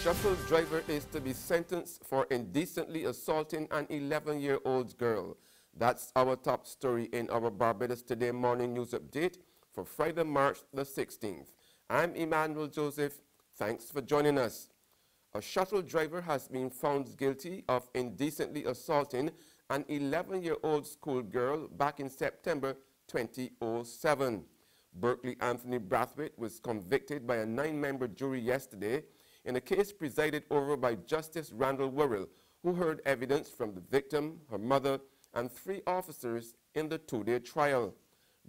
shuttle driver is to be sentenced for indecently assaulting an 11-year-old girl. That's our top story in our Barbados Today morning news update for Friday, March the 16th. I'm Emmanuel Joseph. Thanks for joining us. A shuttle driver has been found guilty of indecently assaulting an 11-year-old schoolgirl back in September 2007. Berkeley Anthony Brathwaite was convicted by a 9-member jury yesterday in a case presided over by Justice Randall Worrell, who heard evidence from the victim, her mother, and 3 officers in the 2-day trial.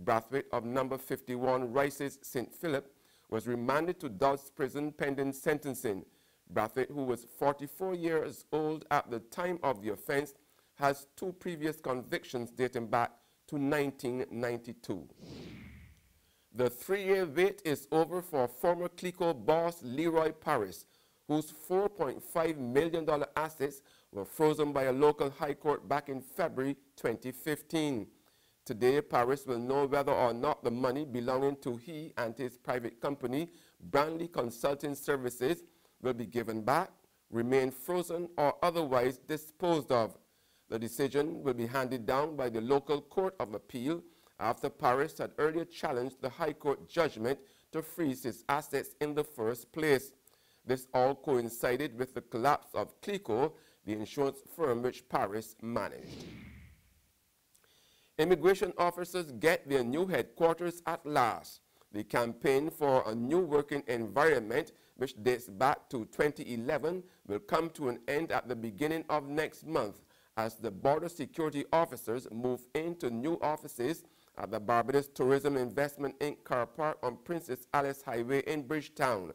Brathwaite of number 51 Rice's St. Philip was remanded to Dodds Prison pending sentencing. Brathwaite, who was 44 years old at the time of the offense, has 2 previous convictions dating back to 1992. The 3-year wait is over for former CLICO boss Leroy Parris, whose $4.5 million assets were frozen by a local high court back in February 2015. Today, Parris will know whether or not the money belonging to he and his private company, Brandley Consulting Services, will be given back, remain frozen, or otherwise disposed of. The decision will be handed down by the local Court of Appeal after Parris had earlier challenged the High Court judgment to freeze his assets in the first place. This all coincided with the collapse of CLICO, the insurance firm which Parris managed. Immigration officers get their new headquarters at last. The campaign for a new working environment, which dates back to 2011, will come to an end at the beginning of next month as the border security officers move into new offices at the Barbados Tourism Investment Inc. car park on Princess Alice Highway in Bridgetown.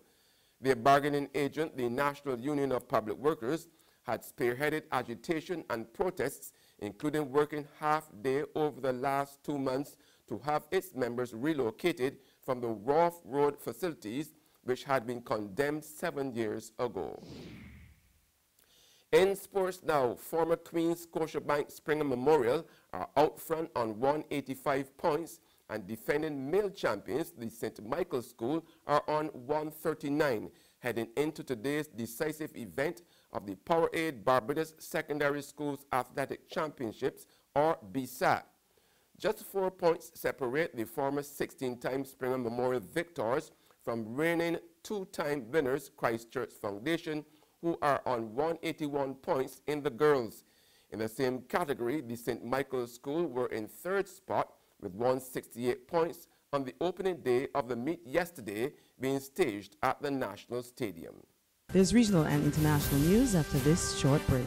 Their bargaining agent, the National Union of Public Workers, had spearheaded agitation and protests, including working half-day over the last 2 months to have its members relocated from the Wharf Road facilities, which had been condemned 7 years ago. In sports now, former Queen's Scotiabank Springer Memorial are out front on 185 points, and defending male champions, the St. Michael's School, are on 139, heading into today's decisive event of the Powerade Barbados Secondary Schools Athletic Championships, or BSAC. Just 4 points separate the former 16-time Springer Memorial victors from reigning 2-time winners Christchurch Foundation, who are on 181 points in the girls. In the same category, the St. Michael's School were in 3rd spot with 168 points on the opening day of the meet yesterday, being staged at the National Stadium. There's regional and international news after this short break.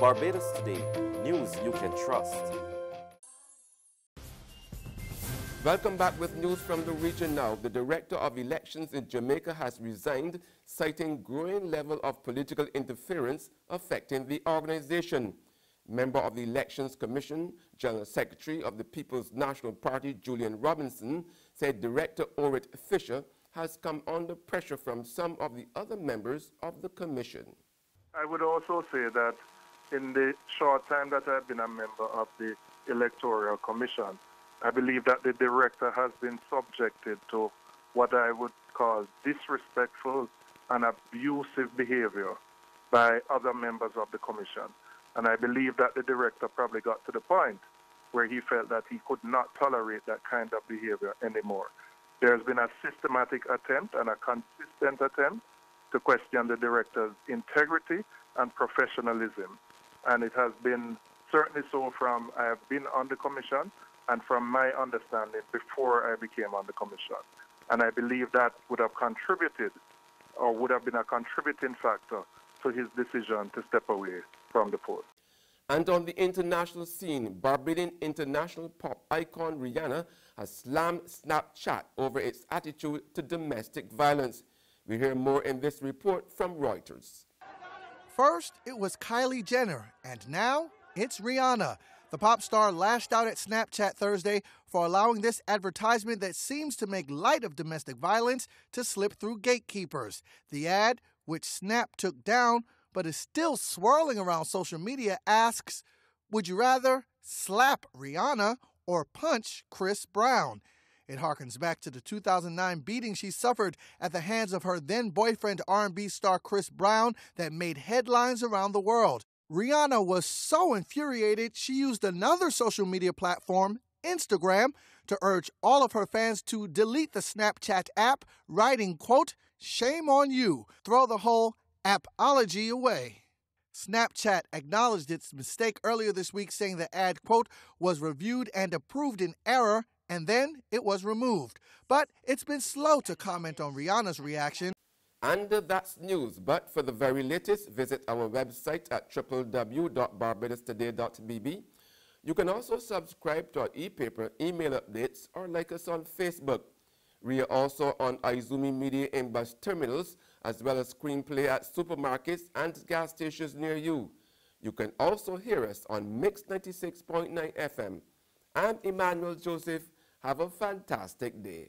Barbados Today, news you can trust. Welcome back with news from the region now. The Director of Elections in Jamaica has resigned, citing growing level of political interference affecting the organization. Member of the Elections Commission, General Secretary of the People's National Party, Julian Robinson, said Director Orrit Fisher has come under pressure from some of the other members of the commission. I would also say that in the short time that I've been a member of the Electoral Commission, I believe that the director has been subjected to what I would call disrespectful and abusive behavior by other members of the commission. And I believe that the director probably got to the point where he felt that he could not tolerate that kind of behavior anymore. There's been a systematic attempt and a consistent attempt to question the director's integrity and professionalism. And it has been certainly so from I have been on the commission and from my understanding before I became on the commission. And I believe that would have contributed or would have been a contributing factor to his decision to step away from the post. And on the international scene, Barbadian international pop icon Rihanna has slammed Snapchat over its attitude to domestic violence. We hear more in this report from Reuters. First, it was Kylie Jenner, and now it's Rihanna. The pop star lashed out at Snapchat Thursday for allowing this advertisement that seems to make light of domestic violence to slip through gatekeepers. The ad, which Snap took down but is still swirling around social media, asks, would you rather slap Rihanna or punch Chris Brown? It harkens back to the 2009 beating she suffered at the hands of her then-boyfriend R&B star Chris Brown that made headlines around the world. Rihanna was so infuriated, she used another social media platform, Instagram, to urge all of her fans to delete the Snapchat app, writing, quote, shame on you, throw the whole appology away. Snapchat acknowledged its mistake earlier this week, saying the ad, quote, was reviewed and approved in error, and then it was removed. But it's been slow to comment on Rihanna's reaction. And that's news, but for the very latest, visit our website at www.barbadostoday.bb. You can also subscribe to our e-paper, email updates, or like us on Facebook. We are also on Izumi Media in bus terminals, as well as screenplay at supermarkets and gas stations near you. You can also hear us on Mix 96.9 FM. I'm Emmanuel Joseph. Have a fantastic day.